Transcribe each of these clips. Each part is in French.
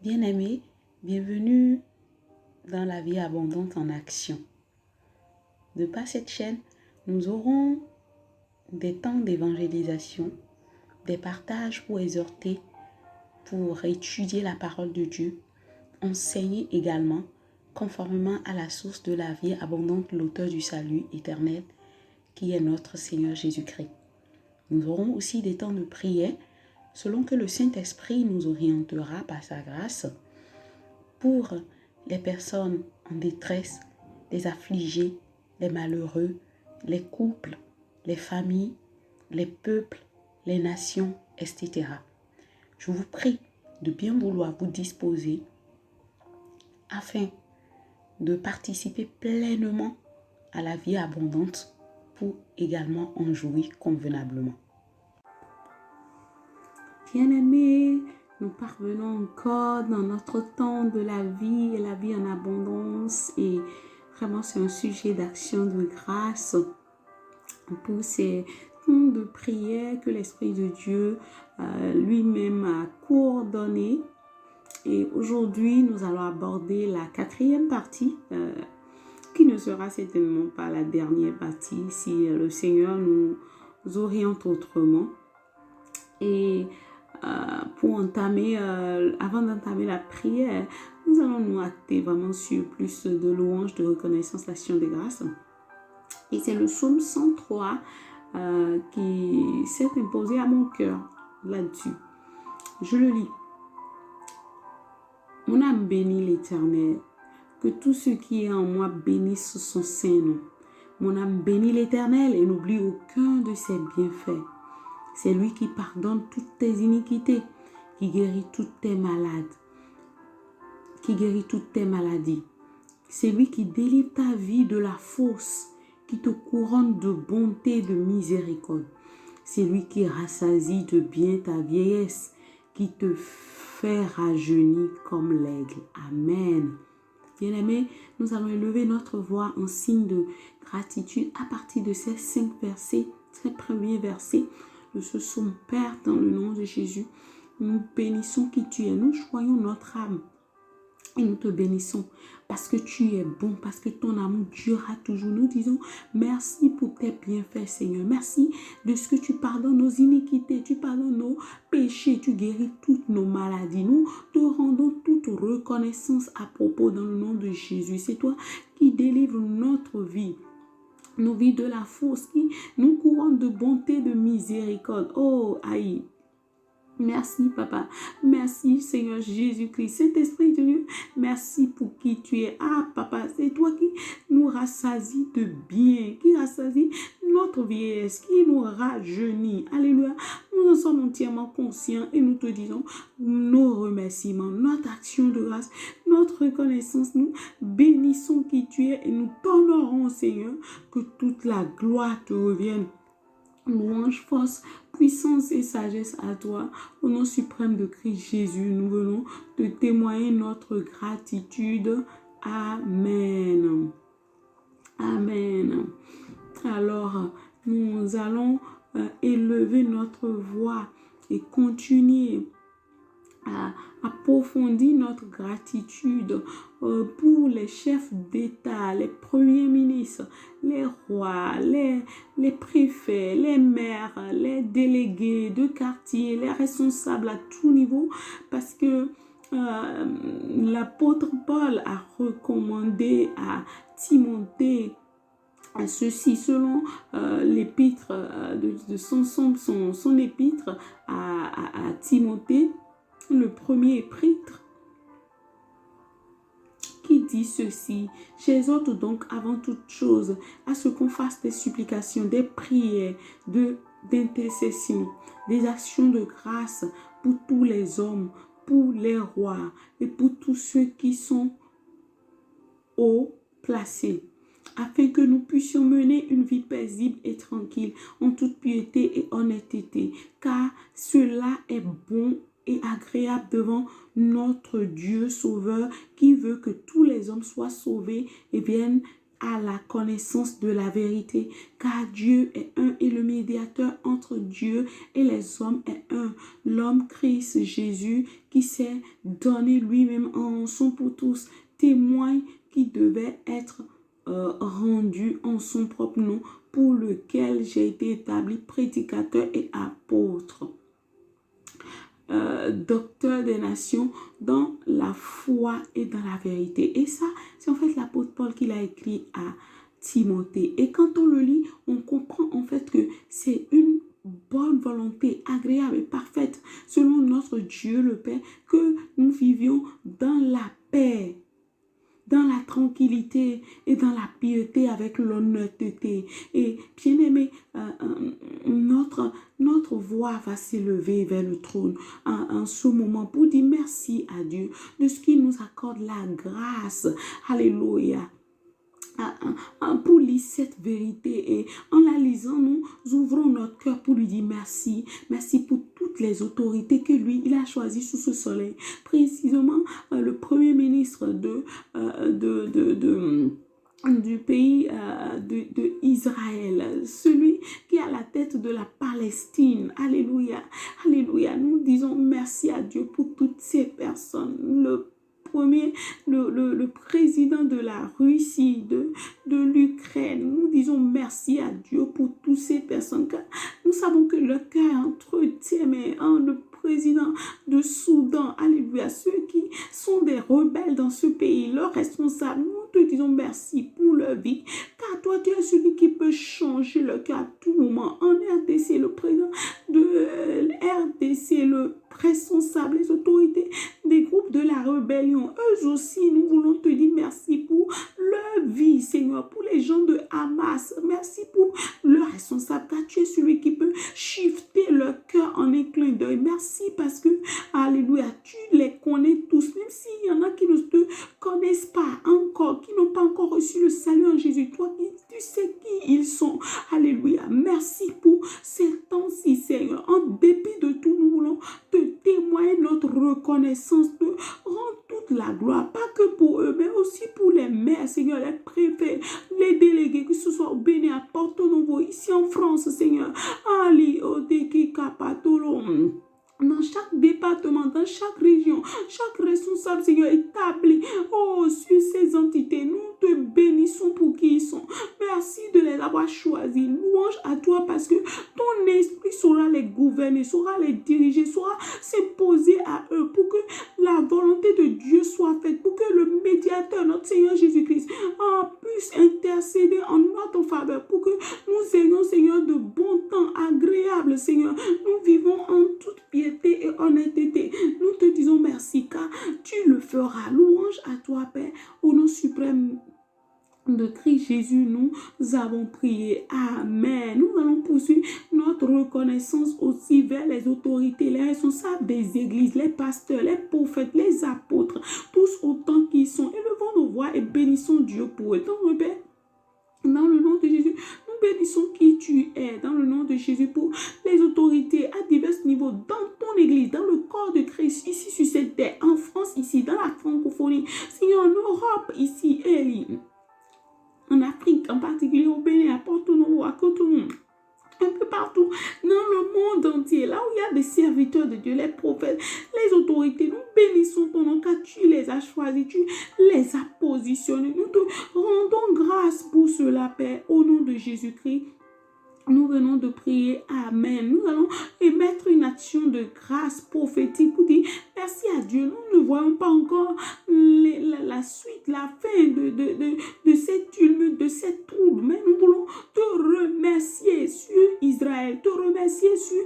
Bien-aimés, bienvenue dans la vie abondante en action. De par cette chaîne, nous aurons des temps d'évangélisation, des partages pour exhorter, pour étudier la parole de Dieu, enseigner également, conformément à la source de la vie abondante, l'auteur du salut éternel, qui est notre Seigneur Jésus-Christ. Nous aurons aussi des temps de prière, selon que le Saint-Esprit nous orientera par sa grâce, pour les personnes en détresse, les affligés, les malheureux, les couples, les familles, les peuples, les nations, etc. Je vous prie de bien vouloir vous disposer afin de participer pleinement à la vie abondante pour également en jouir convenablement. Bien-aimés, nous parvenons encore dans notre temps de la vie et la vie en abondance, et vraiment c'est un sujet d'action de grâce pour ces temps de prière que l'Esprit de Dieu lui-même a coordonné. Et aujourd'hui, nous allons aborder la quatrième partie, qui ne sera certainement pas la dernière partie si le Seigneur nous oriente autrement. Et pour entamer, avant d'entamer la prière, nous allons nous acter vraiment sur plus de louanges, de reconnaissance, d'action de grâce. Et c'est le psaume 103 qui s'est imposé à mon cœur là-dessus. Je le lis. Mon âme bénit l'Éternel, que tout ce qui est en moi bénisse son saint nom. Mon âme bénit l'Éternel et n'oublie aucun de ses bienfaits. C'est lui qui pardonne toutes tes iniquités, qui guérit toutes tes malades, qui guérit toutes tes maladies. C'est lui qui délivre ta vie de la fosse, qui te couronne de bonté et de miséricorde. C'est lui qui rassasie de bien ta vieillesse, qui te fait rajeunir comme l'aigle. Amen. Bien-aimés, nous allons élever notre voix en signe de gratitude à partir de ces 5 versets, ces premiers versets de ce psaume. Père, dans le nom de Jésus, nous bénissons qui tu es. Nous choyons notre âme et nous te bénissons parce que tu es bon, parce que ton amour durera toujours. Nous disons merci pour tes bienfaits, Seigneur. Merci de ce que tu pardonnes nos iniquités, tu pardonnes nos péchés, tu guéris toutes nos maladies. Nous te rendons toute reconnaissance à propos dans le nom de Jésus. C'est toi qui délivres notre vie, nos vies de la fosse, qui nous couronne de bonté, de miséricorde. Oh, aïe. Merci, Papa. Merci, Seigneur Jésus-Christ. Saint-Esprit de Dieu, merci pour qui tu es. Ah, Papa, c'est toi qui nous rassasie de bien, qui rassasie notre vieillesse, qui nous rajeunit. Alléluia. Nous en sommes entièrement conscients et nous te disons nos remerciements, notre action de grâce, notre reconnaissance. Nous bénissons qui tu es et nous t'honorons, Seigneur, que toute la gloire te revienne. Louange, force, puissance et sagesse à toi. Au nom suprême de Christ Jésus, nous venons te témoigner notre gratitude. Amen. Amen. Alors, nous allons élever notre voix et continuer à approfondir notre gratitude pour les chefs d'État, les premiers ministres, les rois, les préfets, les maires, les délégués de quartier, les responsables à tout niveau, parce que l'apôtre Paul a recommandé à Timothée ceci selon l'épître de son épître à Timothée, le premier épître, qui dit ceci: j'exhorte donc avant toute chose à ce qu'on fasse des supplications, des prières, d'intercession, des actions de grâce pour tous les hommes, pour les rois et pour tous ceux qui sont haut placés, afin que nous puissions mener une vie paisible et tranquille, en toute piété et honnêteté, car cela est bon et agréable devant notre Dieu Sauveur, qui veut que tous les hommes soient sauvés et viennent à la connaissance de la vérité, car Dieu est un et le médiateur entre Dieu et les hommes est un. L'homme Christ Jésus qui s'est donné lui-même en rançon pour tous, témoigne qui devait être rendu en son propre nom, pour lequel j'ai été établi prédicateur et apôtre. Docteur des nations dans la foi et dans la vérité. Et ça, c'est en fait l'apôtre Paul qui l'a écrit à Timothée. Et quand on le lit, on comprend en fait que c'est une bonne volonté, agréable et parfaite, selon notre Dieu le Père, que nous vivions dans la paix, dans la tranquillité et dans la piété avec l'honnêteté. Et bien aimé, notre voix va s'élever vers le trône en ce moment pour dire merci à Dieu de ce qu'il nous accorde la grâce. Alléluia. Pour lire cette vérité et en la lisant, nous ouvrons notre cœur pour lui dire merci. Merci pour toutes les autorités que lui, il a choisies sous ce soleil. Précisément, le premier ministre du pays d'Israël, celui qui est à la tête de la Palestine. Alléluia, alléluia. Nous disons merci à Dieu pour toutes ces personnes. Le président de la Russie, de l'Ukraine. Nous disons merci à Dieu pour toutes ces personnes, car nous savons que le cœur entretient, mais le président de Soudan, alléluia, ceux qui sont des rebelles dans ce pays, leurs responsables, nous te disons merci pour leur vie, car toi tu es celui qui peut changer le cœur à tout moment. En RDC, le président de RDC, le responsable, les autorités des groupes de la rébellion, eux aussi, nous voulons te dire merci pour leur vie, Seigneur, pour les gens de Hamas, merci pour leur responsable, car tu es celui qui peut shifter leur cœur en un clin d'œil. Merci parce que, alléluia, tu les connais tous, même s'il y en a qui ne te connaissent pas encore, qui n'ont pas encore reçu le salut en Jésus, toi, tu sais qui ils sont. Alléluia, merci pour ces temps-ci, Seigneur. En dépit de tout, nous voulons te témoigner notre reconnaissance, de rendre toute la gloire, pas que pour eux, mais aussi pour les maires, Seigneur, les préfets, les délégués, que ce soit au Bénin, à Porto Novo, ici en France, Seigneur. Ali, Odeki, Kapatolo. Dans chaque département, dans chaque région, chaque responsable, Seigneur, établi, sur ces entités, nous te bénissons pour qui ils sont. Merci de les avoir choisis. Louange à toi parce que ton esprit saura les gouverner, saura les diriger, saura s'imposer à eux pour que la volonté de Dieu soit faite, pour que le médiateur, notre Seigneur Jésus-Christ, puisse intercéder en notre faveur, pour que nous ayons, Seigneur, de bons temps agréables, Seigneur. Nous vivons en toute piété et honnêteté. Nous te disons merci car tu le feras. Louange à toi, Père, au nom suprême de Christ Jésus, nous avons prié. Amen. Nous allons poursuivre notre reconnaissance aussi vers les autorités, les responsables des églises, les pasteurs, les prophètes, les apôtres, tous autant qu'ils sont. Élevons nos voix et bénissons Dieu pour eux. Donc, Père, dans le nom de Jésus, nous bénissons qui tu es, dans le nom de Jésus, pour les autorités à divers niveaux, dans ton église, dans le corps de Christ, ici sur cette terre, en France, ici, dans la francophonie, Seigneur, en Europe, ici, en Afrique, en particulier au Bénin, à Porto Novo, à Cotonou, un peu partout dans le monde entier, là où il y a des serviteurs de Dieu, les prophètes, les autorités, nous bénissons ton nom car tu les as choisis, tu les as positionnés. Nous te rendons grâce pour cela, Père, au nom de Jésus-Christ. Nous venons de prier. Amen. Nous allons émettre une action de grâce prophétique pour dire merci à Dieu. Nous ne voyons pas encore la suite, la fin de cette tumulte, de cette trouble. Mais nous voulons te remercier sur Israël, te remercier sur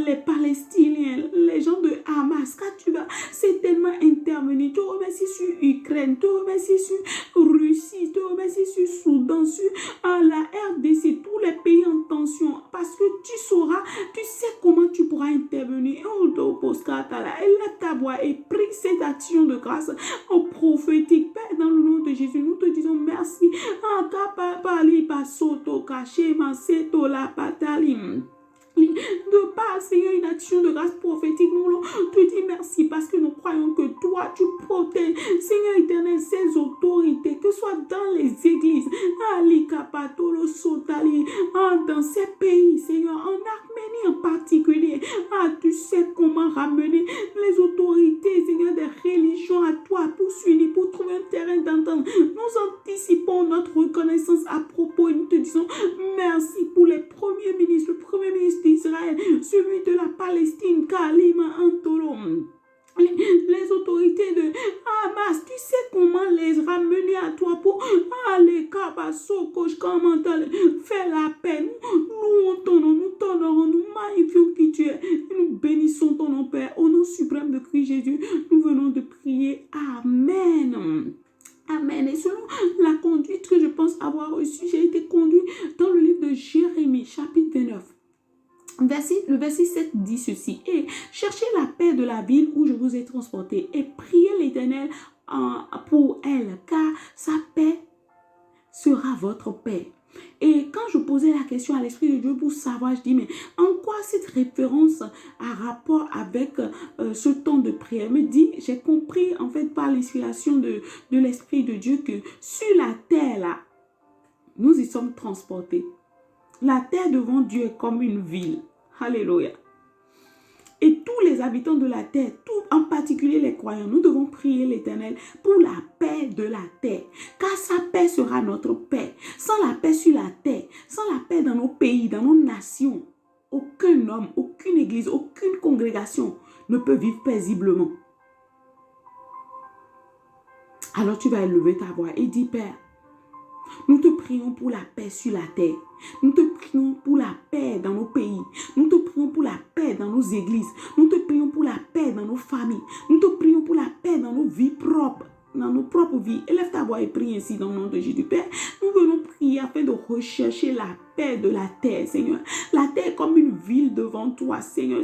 les Palestiniens, les gens de Hamas, car tu vas certainement intervenir. Te remercier sur Ukraine, te remercier sur Russie, te remercier sur Soudan, sur la RDC, tous les pays en tension, parce que tu sauras, tu sais comment tu pourras intervenir. Élève ta voix et prie cette action de grâce au prophétique. Père, dans le nom de Jésus, nous te disons merci. De par, Seigneur, une action de grâce prophétique, nous voulons te dire merci parce que nous croyons que toi, tu protèges, Seigneur éternel, ces autorités, que ce soit dans les églises, dans ces pays, Seigneur, en Arménie en particulier. Tu sais comment ramener les autorités, Seigneur, des religions à toi pour s'unir, pour trouver un terrain d'entente. Nous anticipons notre reconnaissance à propos et nous te disons merci pour les premiers ministres, le premier ministre d'Israël, celui de la Palestine, Kalima Antolom. Les autorités de Hamas, tu sais comment les ramener à toi pour aller faire la paix. Nous ton nom, nous t'honorons, nous magnifions qui tu es. Et nous bénissons ton nom, Père. Au nom suprême de Christ Jésus, nous venons de prier. Amen. Amen. Et selon la conduite que je pense avoir reçue, j'ai été conduit dans le livre de Jérémie, chapitre 29. Le verset 7 dit ceci: et cherchez la paix de la ville où je vous ai transporté et priez l'Éternel pour elle, car sa paix sera votre paix. Et quand je posais la question à l'Esprit de Dieu pour savoir, je dis, mais en quoi cette référence a rapport avec ce temps de prière? Elle me dit, j'ai compris en fait par l'inspiration de l'Esprit de Dieu que sur la terre là, nous y sommes transportés. La terre devant Dieu est comme une ville. Alléluia. Et tous les habitants de la terre, en particulier les croyants, nous devons prier l'Éternel pour la paix de la terre. Car sa paix sera notre paix. Sans la paix sur la terre, sans la paix dans nos pays, dans nos nations, aucun homme, aucune église, aucune congrégation ne peut vivre paisiblement. Alors tu vas élever ta voix et dis, Père, nous te prions pour la paix sur la terre. Nous te prions pour la paix dans nos pays. Nous te prions pour la paix dans nos églises. Nous te prions pour la paix dans nos familles. Nous te prions pour la paix dans nos vies propres. Dans nos propres vies. Élève ta voix et prie ainsi dans le nom de Jésus. Père, nous venons prier afin de rechercher la paix de la terre, Seigneur. La terre est comme une ville devant toi, Seigneur.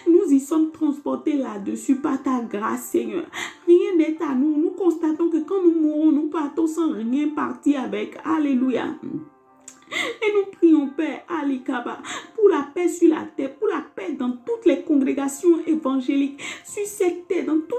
Nous y sommes transportés là-dessus par ta grâce, Seigneur. Rien n'est à nous. Nous constatons que quand nous mourons, nous partons sans rien partir avec. Alléluia. Et nous prions, Père, Alikaba, pour la paix sur la terre, pour la paix dans toutes les congrégations évangéliques, sur cette terre, dans tout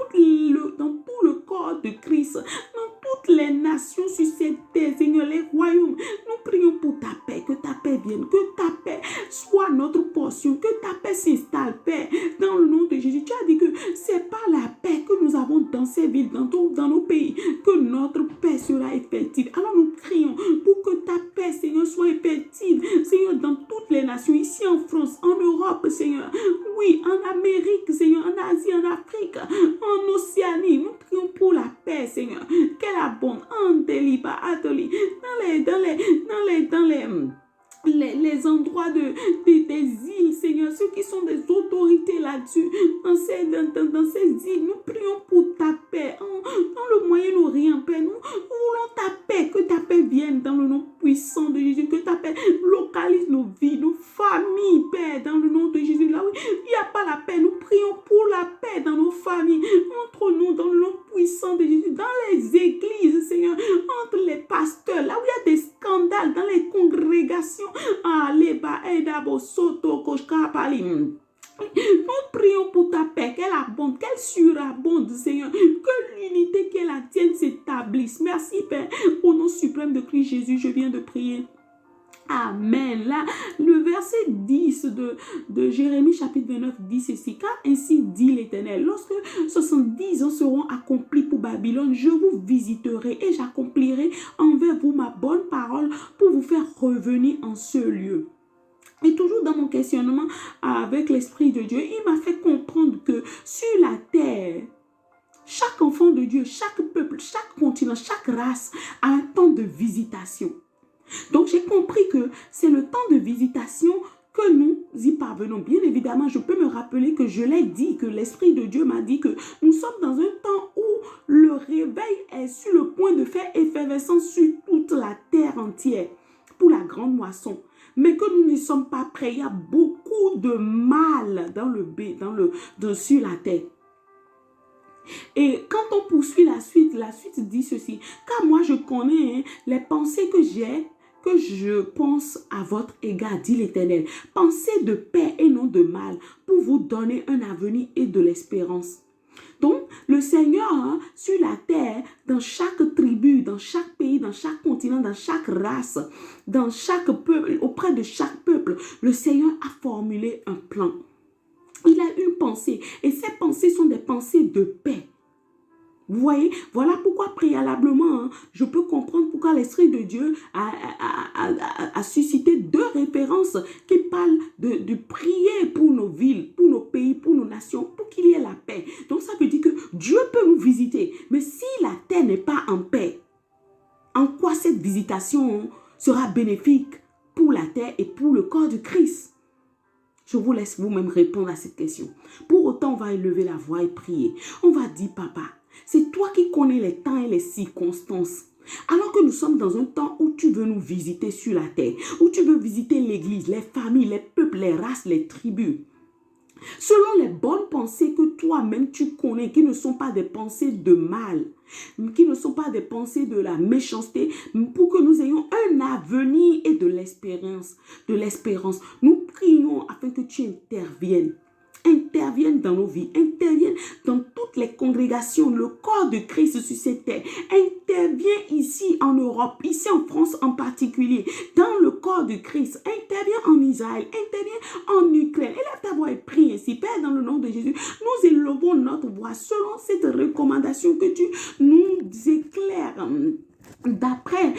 le corps de Christ, dans toutes les nations sur cette terre, Seigneur, les royaumes. Nous prions pour ta paix, que ta paix vienne, que ta paix soit notre portion, que ta paix s'installe, Père, dans le nom de Jésus. Tu as dit que c'est pas la paix que nous avons dans ces villes, dans nos pays, que notre paix sera effective. Alors nous prions pour que ta paix, Seigneur, soit effective, Seigneur, dans toutes les nations, ici en France, en Europe, Seigneur, oui, en Amérique, Seigneur, en Asie, en Afrique, en Océanie. Nous prions pour la paix, Seigneur, qu'elle abonde en Deliba, Atoli, dans les endroits des îles, Seigneur, ceux qui sont des autorités là-dessus, dans ces îles, nous prions pour ta paix, dans le Moyen-Orient, Père, nous voulons ta paix, que ta paix vienne dans le nom puissant de Jésus, que ta paix localise nos vies, nos familles, Père, dans le nom de Jésus, là où il n'y a pas la paix, nous prions pour la paix dans nos familles, entre nous, dans le nom puissant de Jésus, dans les églises, Seigneur, entre les pasteurs, là où il y a des scandales, dans les congrégations. Nous prions pour ta paix, qu'elle abonde, qu'elle surabonde, Seigneur, que l'unité qui est la tienne s'établisse. Merci, Père, au nom suprême de Christ Jésus, je viens de prier. Amen. Là, le verset 10 de Jérémie chapitre 29 dit ceci: car ainsi dit l'Éternel, lorsque 70 ans seront accomplis pour Babylone, je vous visiterai et j'accomplirai envers vous ma bonne parole pour vous faire revenir en ce lieu. Et toujours dans mon questionnement avec l'Esprit de Dieu, il m'a fait comprendre que sur la terre, chaque enfant de Dieu, chaque peuple, chaque continent, chaque race a un temps de visitation. Donc j'ai compris que c'est le temps de visitation que nous y parvenons. Bien évidemment, je peux me rappeler que je l'ai dit, que l'Esprit de Dieu m'a dit que nous sommes dans un temps où le réveil est sur le point de faire effervescence sur toute la terre entière pour la grande moisson. Mais que nous n'y sommes pas prêts. Il y a beaucoup de mal sur la terre. Et quand on poursuit la suite dit ceci: car moi je connais les pensées que j'ai, que je pense à votre égard, dit l'Éternel. Pensez de paix et non de mal, pour vous donner un avenir et de l'espérance. Donc, Le Seigneur, hein, sur la terre, dans chaque tribu, dans chaque pays, dans chaque continent, dans chaque race, dans chaque peuple, auprès de chaque peuple, le Seigneur a formulé un plan. Il a une pensée et ces pensées sont des pensées de paix. Vous voyez, voilà pourquoi préalablement, hein, je peux comprendre pourquoi l'Esprit de Dieu a suscité deux références qui parlent de prier pour nos villes, pour nos pays, pour nos nations, pour qu'il y ait la paix. Donc ça veut dire que Dieu peut nous visiter, mais si la terre n'est pas en paix, en quoi cette visitation sera bénéfique pour la terre et pour le corps de Christ? Je vous laisse vous-même répondre à cette question. Pour autant, on va élever la voix et prier. On va dire, papa, c'est toi qui connais les temps et les circonstances. Alors que nous sommes dans un temps où tu veux nous visiter sur la terre, où tu veux visiter l'église, les familles, les peuples, les races, les tribus. Selon les bonnes pensées que toi-même tu connais, qui ne sont pas des pensées de mal, qui ne sont pas des pensées de la méchanceté, pour que nous ayons un avenir et de l'espérance. Nous prions afin que tu interviennes. Intervienne dans nos vies, intervienne dans toutes les congrégations, le corps de Christ sur cette terre. Interviens ici en Europe, ici en France en particulier, dans le corps de Christ. Interviens en Israël, interviens en Ukraine. Élève ta voix et prie ainsi. Père, dans le nom de Jésus, nous élevons notre voix selon cette recommandation que tu nous éclaires. D'après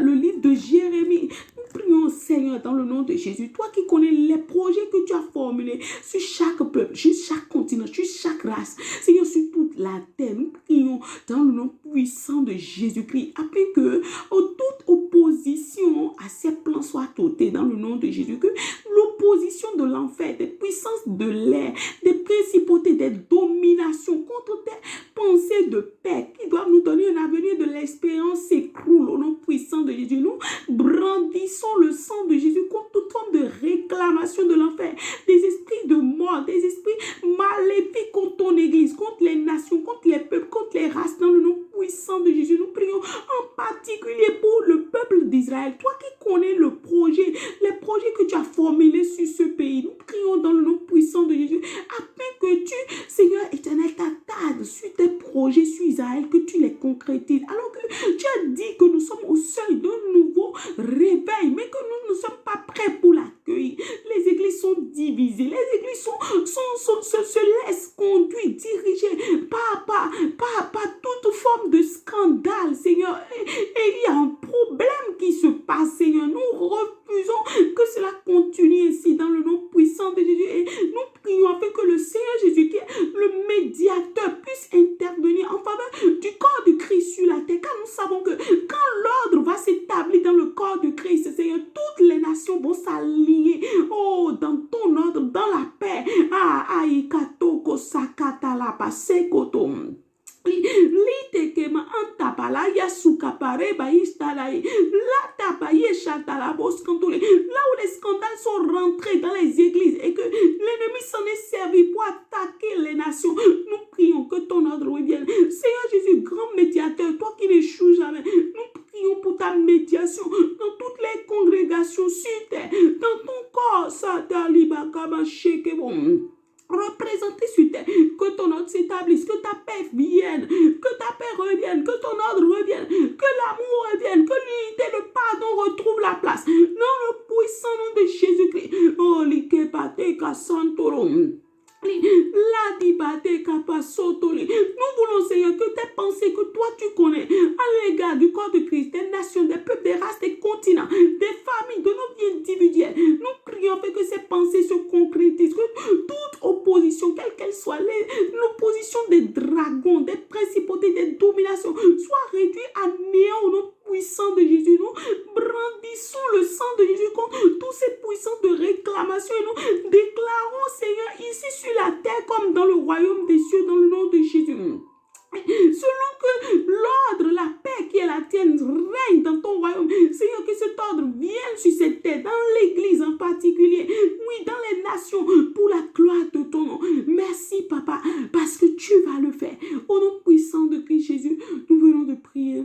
le livre de Jérémie, nous prions Seigneur dans le nom de Jésus, toi qui connais les projets que tu as formulés sur chaque peuple, sur chaque continent, sur chaque race, Seigneur, sur toute la terre, nous prions dans le nom puissant de Jésus-Christ, afin que toute opposition à ces plans soit ôtée dans le nom de Jésus, que l'opposition de l'enfer, des puissances de l'air, des principautés, des dominations contre tes pensées de paix qui doivent nous donner un avenir de l'espérance s'écroule au nom puissant de Jésus. Nous brandissons le sang de Jésus contre toute forme de réclamation de l'enfer, des esprits de mort, des esprits maléfiques contre ton église, contre les nations, contre les peuples, contre les races, dans le nom puissant de Jésus. Nous prions en particulier pour le peuple d'Israël, toi qui connais le projet, les projets que tu as formulés sur ce pays. Nous prions dans le nom puissant de Jésus, afin que tu, Seigneur éternel, t'attardes sur tes projets sur Israël, que tu les concrétises. Alors que tu as dit que nous sommes au seuil d'un nouveau réveil, mais que nous ne sommes pas prêts pour l'accueillir. Les églises sont divisées, les églises se laissent conduire, diriger par toute forme de scandale, Seigneur. Et il y a un problème qui se passe, Seigneur. Nous refusons que cela continue ainsi dans le nom puissant de Jésus. Et nous prions afin que le Seigneur Jésus, qui est le médiateur, puisse intervenir en faveur du corps de Christ sur la terre. Car nous savons que quand l'ordre va s'établir dans le corps de Christ, Seigneur, toutes les nations vont s'allier. Oh, dans ton ordre, dans la paix. Aikatoko sakatala pasekoto. Litekema antapala yasukapare baistalai la tapaye chatala boskantole. Là où les scandales sont rentrés dans les églises et que l'ennemi s'en est servi pour attaquer les nations, nous prions que ton ordre revienne. Seigneur Jésus, grand médiateur, toi qui n'échoues jamais, nous prions pour ta médiation dans toutes les congrégations sur terre, dans ton corps, sataliba kaba shekebon. Représenter sur terre, que ton ordre s'établisse, que ta paix vienne, que ta paix revienne, que ton ordre revienne, que l'amour revienne, que l'unité, le pardon retrouve la place. Dans le puissant nom de Jésus-Christ. Oh, likepate kasantorom. Nous voulons, Seigneur, que tes pensées que toi tu connais à l'égard du corps de Christ, des nations, des peuples, des races, des continents, des familles, de nos vies individuelles, nous prions que ces pensées se concrétisent, que toute opposition, quelle qu'elle soit, l'opposition des dragons, des principautés, des dominations, soit réduite à néant au nom puissant de Jésus. Nous brandissons le sang de Jésus contre toutes ces puissances de réclamation et nous déclarons, Seigneur, ici sur la terre comme dans le royaume des cieux, dans le nom de Jésus. Selon que l'ordre, la paix qui est la tienne règne dans ton royaume, Seigneur, que cet ordre vienne sur cette terre, dans l'église en particulier, oui, dans les nations, pour la gloire de ton nom. Merci, Papa, parce que tu vas le faire. Au nom puissant de Christ Jésus, nous venons de prier.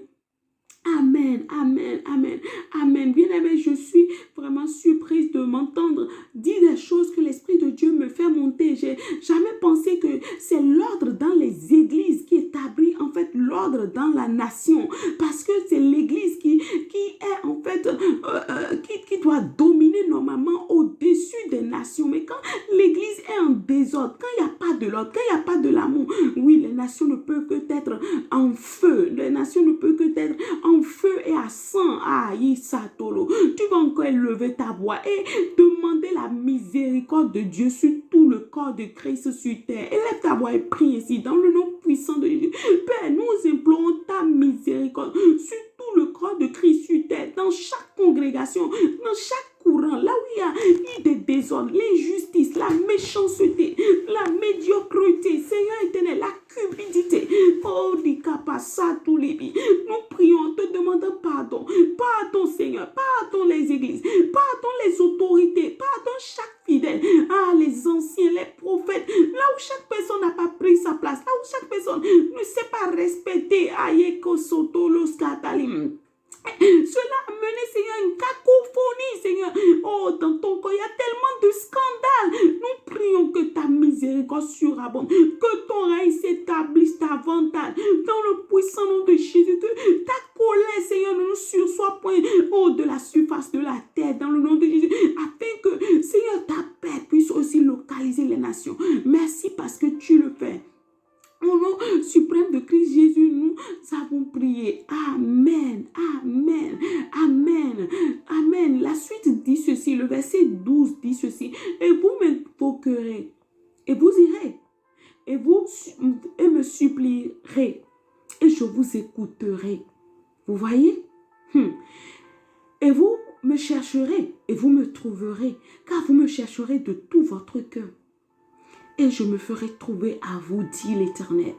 Amen, amen, amen, amen. Bien-aimé, je suis vraiment surprise de m'entendre dire des choses que l'Esprit de Dieu me fait monter. J'ai jamais pensé que c'est l'ordre dans les l'ordre dans la nation, parce que c'est l'Église qui est en fait, qui doit dominer normalement au-dessus des nations. Mais quand l'Église est en désordre, quand il n'y a pas de l'ordre, quand il n'y a pas de l'amour, oui, les nations ne peuvent que être en feu. Les nations ne peuvent que être en feu et à sang. Ah, Isatolo. Tu vas encore élever ta voix et demander la miséricorde de Dieu sur tout le corps de Christ sur terre. Élève ta voix et prie ici dans le nom puissant de Jésus. Père, nous implorons ta miséricorde sur tout le corps de Christ sur terre, dans chaque congrégation, dans chaque courant, là où il y a des désordres, l'injustice, la méchanceté, la médiocrité, Seigneur éternel, la cupidité. Oh, nous prions en te demandant pardon. Pardon, Seigneur. Pardon les églises. Pardon les autorités. Pardon chaque fidèle. Ah, les anciens, les prophètes. Là où chaque personne n'a pas pris sa place. Là où chaque personne ne s'est pas respectée. Ayeko soto los katalim. Cela a mené, Seigneur, une cacophonie, Seigneur. Oh, dans ton corps, il y a tellement de scandales. Nous prions que ta miséricorde surabonde, que ton règne s'établisse davantage dans le puissant nom de Jésus, que ta colère, Seigneur, ne nous sursoit point de la surface de la terre, dans le nom de Jésus, afin que, Seigneur, ta paix puisse aussi localiser les nations. Merci parce que tu le fais. Au nom suprême de Christ Jésus, nous avons prié. Amen, amen, amen, amen. La suite dit ceci, le verset 12 dit ceci. Et vous m'invoquerez, et vous irez, et me supplierez, et je vous écouterai. Vous voyez? Et vous me chercherez, et vous me trouverez, car vous me chercherez de tout votre cœur. Et je me ferai trouver à vous, dit l'Éternel.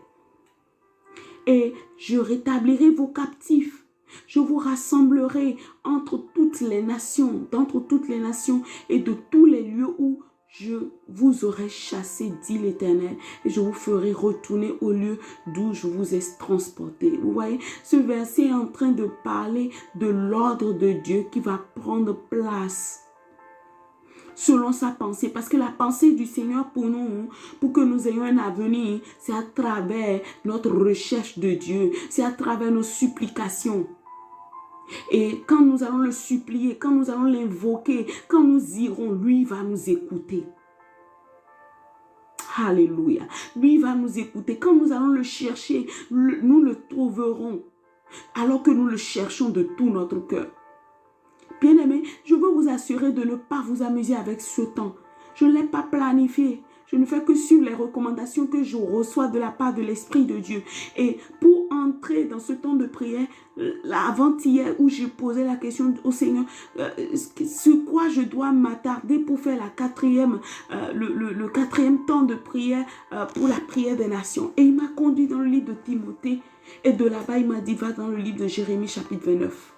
Et je rétablirai vos captifs. Je vous rassemblerai entre toutes les nations, d'entre toutes les nations et de tous les lieux où je vous aurai chassé, dit l'Éternel. Et je vous ferai retourner au lieu d'où je vous ai transporté. Vous voyez, ce verset est en train de parler de l'ordre de Dieu qui va prendre place selon sa pensée, parce que la pensée du Seigneur pour nous, pour que nous ayons un avenir, c'est à travers notre recherche de Dieu, c'est à travers nos supplications. Et quand nous allons le supplier, quand nous allons l'invoquer, quand nous irons, lui va nous écouter. Alléluia. Lui va nous écouter. Quand nous allons le chercher, nous le trouverons, alors que nous le cherchons de tout notre cœur. Bien-aimés, je veux vous assurer de ne pas vous amuser avec ce temps. Je ne l'ai pas planifié. Je ne fais que suivre les recommandations que je reçois de la part de l'Esprit de Dieu. Et pour entrer dans ce temps de prière, avant-hier où j'ai posé la question au Seigneur, sur quoi je dois m'attarder pour faire le quatrième temps de prière pour la prière des nations. Et il m'a conduit dans le livre de Timothée. Et de là-bas, il m'a dit, va dans le livre de Jérémie chapitre 29.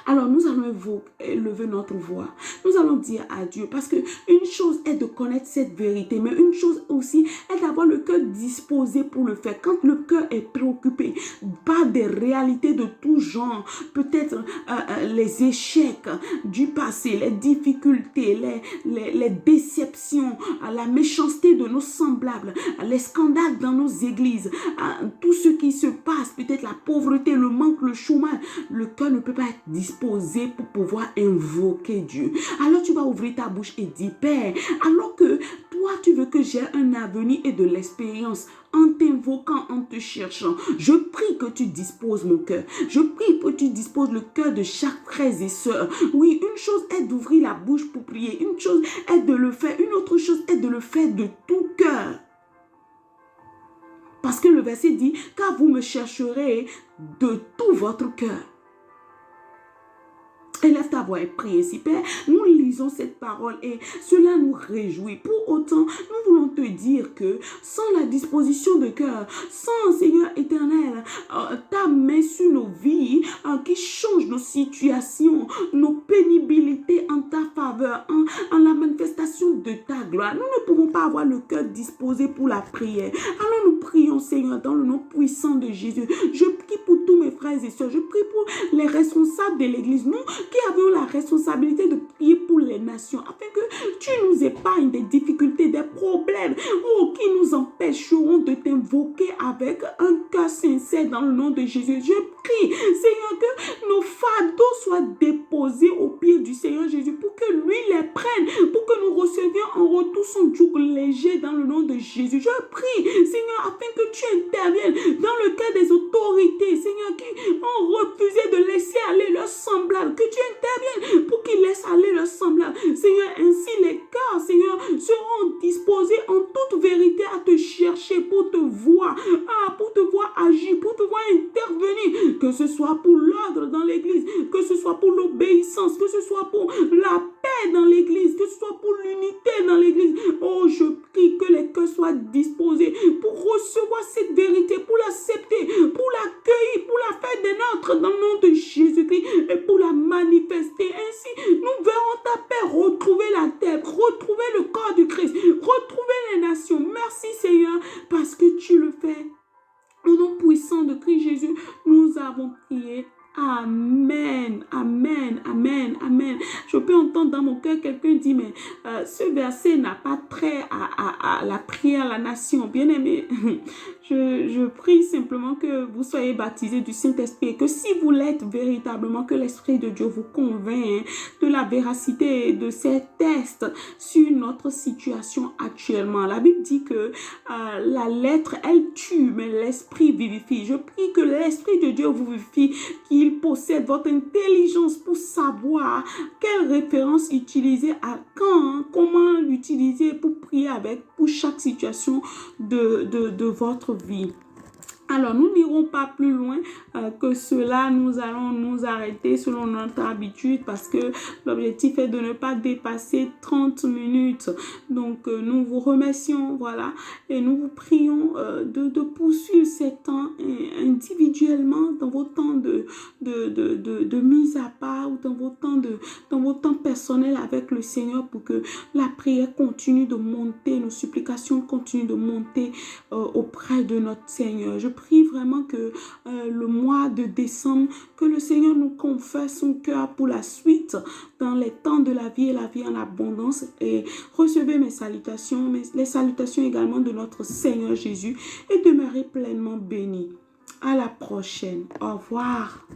Alors nous allons élever notre voix. Nous allons dire à Dieu, parce que une chose est de connaître cette vérité, mais une chose aussi est d'avoir le cœur disposé pour le faire. Quand le cœur est préoccupé par des réalités de tout genre, peut-être les échecs du passé, les difficultés, les déceptions, la méchanceté de nos semblables, les scandales dans nos églises, tout ce qui se passe, peut-être la pauvreté, le manque, le chômage, le cœur ne peut pas être disposé pour pouvoir invoquer Dieu. Alors tu vas ouvrir ta bouche et dire, Père, alors que toi tu veux que j'ai un avenir et de l'expérience en t'invoquant, en te cherchant, je prie que tu disposes mon cœur. Je prie que tu disposes le cœur de chaque frère et sœur. Oui, une chose est d'ouvrir la bouche pour prier. Une chose est de le faire. Une autre chose est de le faire de tout cœur. Parce que le verset dit, car vous me chercherez de tout votre cœur. Élève ta voix et prie ici, Père. Nous lisons cette parole et cela nous réjouit. Pour autant, nous voulons te dire que sans la disposition de cœur, sans, Seigneur éternel, ta main sur nos vies, qui change nos situations, nos pénibilités en ta faveur, en la manifestation de ta gloire, nous ne pouvons pas avoir le cœur disposé pour la prière. Alors nous prions, Seigneur, dans le nom puissant de Jésus. Je prie pour tous mes frères et sœurs. Je prie pour les responsables de l'Église. Nous qui avions la responsabilité de prier pour pour les nations, afin que tu nous épargnes des difficultés, des problèmes, oh, qui nous empêcheront de t'invoquer avec un cœur sincère dans le nom de Jésus. Je prie, Seigneur, que nos fardeaux soient déposés au pied du Seigneur Jésus pour que lui les prenne, pour que nous recevions en retour son joug léger dans le nom de Jésus. Je prie, Seigneur, afin que tu interviennes dans le cas des autorités, Seigneur, qui ont refusé de laisser aller leurs semblables, que tu interviennes pour qu'ils laissent aller leurs semblables. Seigneur, ainsi les cœurs, Seigneur, seront disposés en toute vérité à te chercher pour te voir, pour te voir agir, pour te voir intervenir, que ce soit pour l'ordre dans l'église, que ce soit pour l'obéissance, que ce soit pour la paix dans l'église, que ce soit pour l'unité dans l'église. Oh, je prie que les cœurs soient disposés pour recevoir cette vérité, pour l'accepter, pour l'accueillir, pour la faire des nôtres dans le nom de Jésus-Christ et pour la manifester. Ainsi, nous verrons ta paix retrouver la terre, retrouver le corps du Christ, retrouver les nations. Merci Seigneur, parce que tu le fais. Au nom puissant de Christ Jésus, nous avons prié. Amen, amen, amen, amen. Je peux entendre dans mon cœur quelqu'un dire, mais ce verset n'a pas trait à la prière à la nation. Bien aimé, je prie simplement que vous soyez baptisés du Saint-Esprit et que si vous l'êtes véritablement, que l'Esprit de Dieu vous convainc de la véracité de ces tests sur notre situation actuellement. La Bible dit que la lettre, elle tue, mais l'Esprit vivifie. Je prie que l'Esprit de Dieu vous vivifie, qu'il possède votre intelligence pour savoir quelle référence utiliser à quand, comment l'utiliser pour prier avec, pour chaque situation de votre vie. Alors, nous n'irons pas plus loin que cela. Nous allons nous arrêter selon notre habitude parce que l'objectif est de ne pas dépasser 30 minutes. Donc, nous vous remercions, voilà, et nous vous prions de poursuivre ces temps individuellement dans vos temps de mise à part ou dans vos temps personnels avec le Seigneur pour que la prière continue de monter, nos supplications continuent de monter auprès de notre Seigneur. Je prie vraiment que le mois de décembre, que le Seigneur nous confère son cœur pour la suite dans les temps de la vie et la vie en abondance. Et recevez mes salutations, les salutations également de notre Seigneur Jésus et demeurez pleinement bénis. À la prochaine. Au revoir.